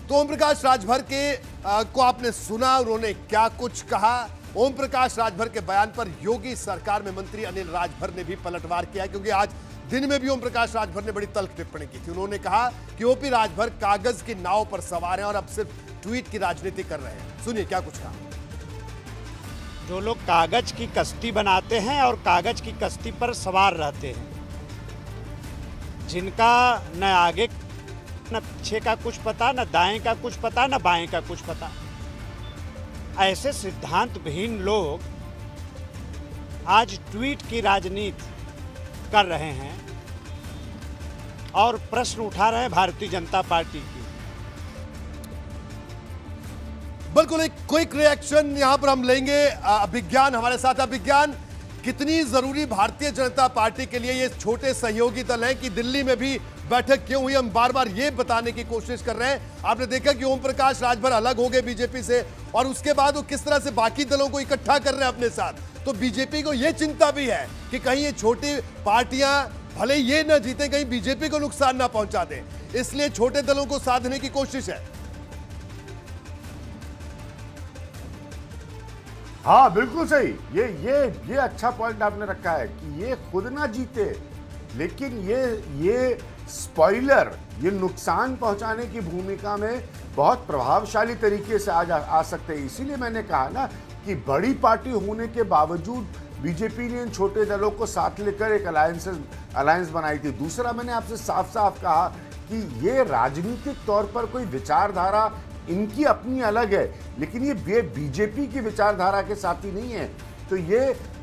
तो ओम प्रकाश राजभर के को आपने सुना, उन्होंने क्या कुछ कहा। ओम प्रकाश राजभर के बयान पर योगी सरकार में मंत्री अनिल राजभर ने भी पलटवार किया, क्योंकि आज दिन में भी ओम प्रकाश राजभर ने बड़ी तल्ख टिप्पणी की थी। उन्होंने कहा कि ओपी राजभर कागज की नाव पर सवार हैं और अब सिर्फ ट्वीट की राजनीति कर रहे हैं। सुनिए क्या कुछ कहा। जो लोग कागज की कश्ती बनाते हैं और कागज की कश्ती पर सवार रहते हैं, जिनका न आगे न पीछे का कुछ पता, न दाएं का कुछ पता, न बाएं का कुछ पता, ऐसे सिद्धांत विहीन लोग आज ट्वीट की राजनीति कर रहे हैं और प्रश्न उठा रहे हैं भारतीय जनता पार्टी की। बिल्कुल एक क्विक रिएक्शन यहां पर हम लेंगे। अभिज्ञान हमारे साथ। अभिज्ञान, कितनी जरूरी भारतीय जनता पार्टी के लिए ये छोटे सहयोगी दल हैं कि दिल्ली में भी बैठक क्यों हुई? हम बार बार ये बताने की कोशिश कर रहे हैं। आपने देखा कि ओम प्रकाश राजभर अलग हो गए बीजेपी से, और उसके बाद वो किस तरह से बाकी दलों को इकट्ठा कर रहे हैं अपने साथ। तो बीजेपी को यह चिंता भी है कि कहीं ये छोटी पार्टियां भले ये न जीते, कहीं बीजेपी को नुकसान ना पहुंचा दें, इसलिए छोटे दलों को साधने की कोशिश है। हाँ बिल्कुल सही। ये अच्छा पॉइंट आपने रखा है कि ये खुद ना जीते, लेकिन ये स्पॉइलर, ये नुकसान पहुंचाने की भूमिका में बहुत प्रभावशाली तरीके से आ सकते हैं। इसीलिए मैंने कहा ना कि बड़ी पार्टी होने के बावजूद बीजेपी ने इन छोटे दलों को साथ लेकर एक अलायंस बनाई थी। दूसरा, मैंने आपसे साफ साफ कहा कि ये राजनीतिक तौर पर कोई विचारधारा इनकी अपनी अलग है, लेकिन ये बीजेपी की विचारधारा के साथी नहीं है। तो ये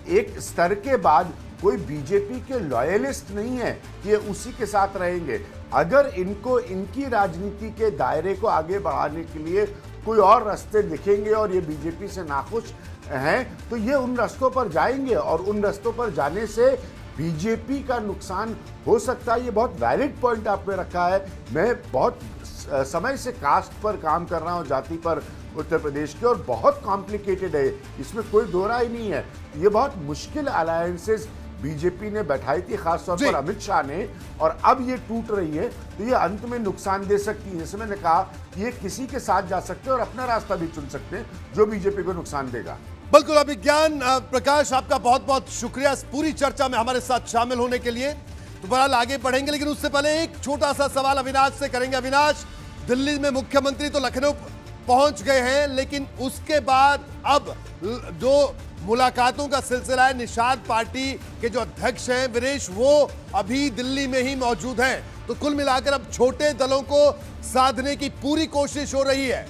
एक स्तर के बाद कोई बीजेपी के लॉयलिस्ट नहीं है कि ये उसी के साथ रहेंगे। अगर इनको इनकी राजनीति के दायरे को आगे बढ़ाने के लिए कोई और रास्ते दिखेंगे और ये बीजेपी से नाखुश हैं, तो ये उन रास्तों पर जाएंगे, और उन रास्तों पर जाने से बीजेपी का नुकसान हो सकता है। ये बहुत वैलिड पॉइंट आपने रखा है। मैं बहुत समय से कास्ट पर काम कर रहा हूँ, जाति पर उत्तर प्रदेश के, और बहुत कॉम्प्लिकेटेड है, इसमें कोई दो राय नहीं है। ये बहुत मुश्किल अलायंसेस बीजेपी ने बैठाई थी, खासतौर पर अमित शाह ने, और अब ये टूट रही है, तो ये अंत में नुकसान दे सकती है। जैसे मैंने कहा कि ये किसी के साथ जा सकते हैं और अपना रास्ता भी चुन सकते हैं जो बीजेपी को नुकसान देगा। बिल्कुल अभिज्ञान प्रकाश, आपका बहुत बहुत शुक्रिया इस पूरी चर्चा में हमारे साथ शामिल होने के लिए। तो बहरहाल आगे बढ़ेंगे, लेकिन उससे पहले एक छोटा सा सवाल अविनाश से करेंगे। अविनाश, दिल्ली में मुख्यमंत्री तो लखनऊ पहुंच गए हैं, लेकिन उसके बाद अब जो मुलाकातों का सिलसिला है, निषाद पार्टी के जो अध्यक्ष हैं वीरेश, वो अभी दिल्ली में ही मौजूद हैं। तो कुल मिलाकर अब छोटे दलों को साधने की पूरी कोशिश हो रही है।